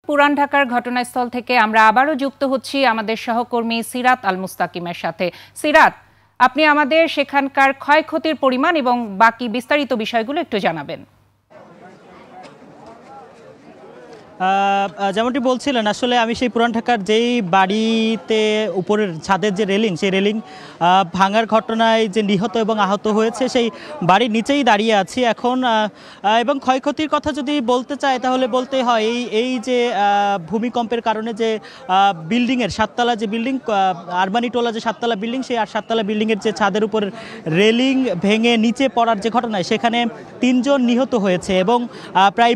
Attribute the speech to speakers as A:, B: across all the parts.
A: পুরান ঢাকার ঘটনাস্থল থেকে আমরা আবারও যুক্ত হচ্ছি আমাদের সহকর্মী সিরাত আল মুস্তাকিমের সাথে। সিরাত, আপনি আমাদের সেখানকার ক্ষয়ক্ষতির পরিমাণ এবং বাকি বিস্তারিত বিষয়গুলো একটু জানাবেন।
B: যেমনটি বলছিলেন, আসলে আমি সেই পুরান ঢাকার যেই বাড়িতে উপরের ছাদের যে রেলিং, সেই রেলিং ভাঙার ঘটনায় যে নিহত এবং আহত হয়েছে সেই বাড়ির নিচেই দাঁড়িয়ে আছি এখন। এবং ক্ষয়ক্ষতির কথা যদি বলতে চাই তাহলে বলতে হয় এই যে ভূমিকম্পের কারণে যে বিল্ডিংয়ের সাততলা যে বিল্ডিং, আরবানিটোলা যে সাততলা বিল্ডিং, সেই সাততলা বিল্ডিংয়ের যে ছাদের উপর রেলিং ভেঙে নিচে পড়ার যে ঘটনায় সেখানে 3 জন নিহত হয়েছে এবং প্রায়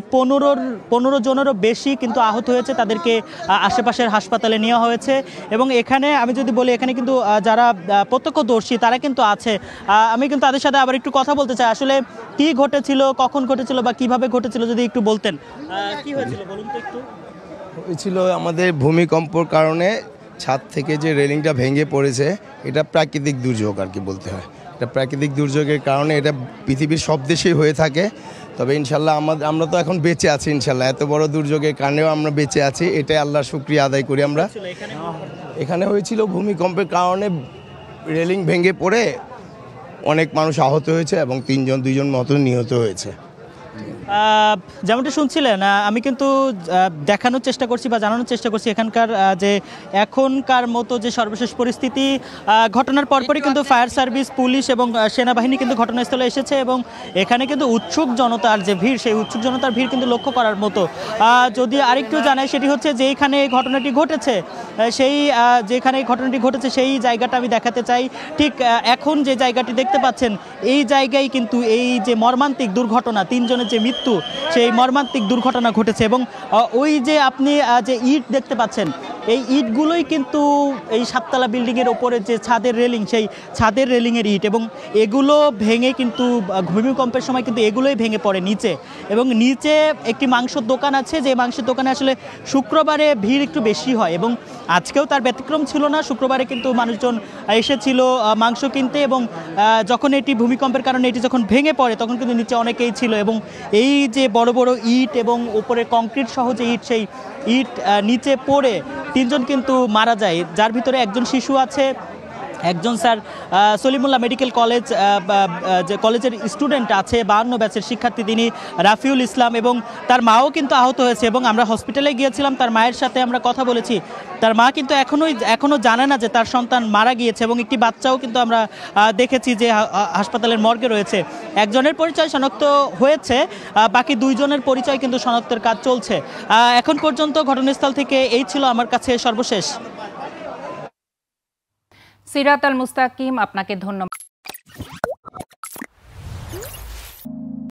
B: 15 জনেরও বেশি কিন্তু আহত হয়েছে। তাদেরকে আশেপাশের হাসপাতালে নেওয়া হয়েছে এবং এখানে আমি যদি বলি, এখানে কিন্তু যারা প্রত্যক্ষদর্শী তারা কিন্তু আছে। আমি কিন্তু তাদের সাথে আবার একটু কথা বলতে চাই। আসলে কি ঘটেছিল, কখন ঘটেছিল বা কিভাবে ঘটেছিল যদি একটু বলতেন। কি হয়েছিল বলুন তো একটু।
C: হয়েছিল আমাদের ভূমিকম্পর কারণে ছাদ থেকে যে রেলিংটা ভেঙে পড়েছে, এটা প্রাকৃতিক দুর্যোগ আর কি বলতে হয়। এটা প্রাকৃতিক দুর্যোগের কারণে এটা পৃথিবীর সব দেশেই হয়ে থাকে। তবে ইনশাল্লাহ আমরা তো এখন বেঁচে আছি, ইনশাল্লাহ এত বড় দুর্যোগের কারণেও আমরা বেঁচে আছি, এটাই আল্লাহর শুকরিয়া আদায় করি আমরা। এখানে হয়েছিল ভূমিকম্পের কারণে রেলিং ভেঙে পড়ে অনেক মানুষ আহত হয়েছে এবং 2জন মতো নিহত হয়েছে।
B: যেমনটি শুনছিলেন, আমি কিন্তু দেখানোর চেষ্টা করছি বা জানানোর চেষ্টা করছি এখানকার যে এখনকার মতো যে সর্বশেষ পরিস্থিতি। ঘটনার পরপরই কিন্তু ফায়ার সার্ভিস, পুলিশ এবং সেনাবাহিনী কিন্তু ঘটনাস্থলে এসেছে এবং এখানে কিন্তু উৎসুক জনতার যে ভিড়, সেই উৎসুক জনতার ভিড় কিন্তু লক্ষ্য করার মতো। যদি আরেকটু জানাই, সেটি হচ্ছে যেখানে এই ঘটনাটি ঘটেছে সেই জায়গাটা আমি দেখাতে চাই। ঠিক এখন যে জায়গাটি দেখতে পাচ্ছেন, এই জায়গায় কিন্তু এই যে মর্মান্তিক দুর্ঘটনা, 3 জনের যে মৃত্যু, সেই মর্মান্তিক দুর্ঘটনা ঘটেছে এবং ওই যে আপনি যে ইট দেখতে পাচ্ছেন, এই ইটগুলোই কিন্তু এই সাততলা বিল্ডিংয়ের ওপরে যে ছাদের রেলিং, সেই ছাদের রেলিংয়ের ইট এবং এগুলো ভেঙে কিন্তু ভূমিকম্পের সময় কিন্তু এগুলোই ভেঙে পড়ে নিচে। এবং নিচে একটি মাংসের দোকান আছে, যে মাংসের দোকানে আসলে শুক্রবারে ভিড় একটু বেশি হয় এবং আজকেও তার ব্যতিক্রম ছিল না। শুক্রবারে কিন্তু মানুষজন এসেছিল মাংস কিনতে এবং যখন এটি ভূমিকম্পের কারণে এটি যখন ভেঙে পড়ে তখন কিন্তু নিচে অনেকেই ছিল এবং এই যে বড় বড় ইট এবং উপরে কংক্রিট সহ যে ইট, সেই ইট নিচে পড়ে 3 জন কিন্তু মারা যায়, যার ভিতরে একজন শিশু আছে। একজন স্যার সলিমুল্লাহ মেডিকেল কলেজ যে কলেজের স্টুডেন্ট আছে, 52 ব্যাচের শিক্ষার্থী, তিনি রাফিউল ইসলাম এবং তার মাও কিন্তু আহত হয়েছে এবং আমরা হসপিটালে গিয়েছিলাম, তার মায়ের সাথে আমরা কথা বলেছি। তার মা কিন্তু এখনও জানে না যে তার সন্তান মারা গিয়েছে এবং একটি বাচ্চাও কিন্তু আমরা দেখেছি যে হাসপাতালের মর্গে রয়েছে। একজনের পরিচয় শনাক্ত হয়েছে, বাকি 2 জনের পরিচয় কিন্তু শনাক্তের কাজ চলছে। এখন পর্যন্ত ঘটনাস্থল থেকে এই ছিল আমার কাছে সর্বশেষ।
A: সিরাত আল মুস্তাকিম, আপনাকে ধন্যবাদ।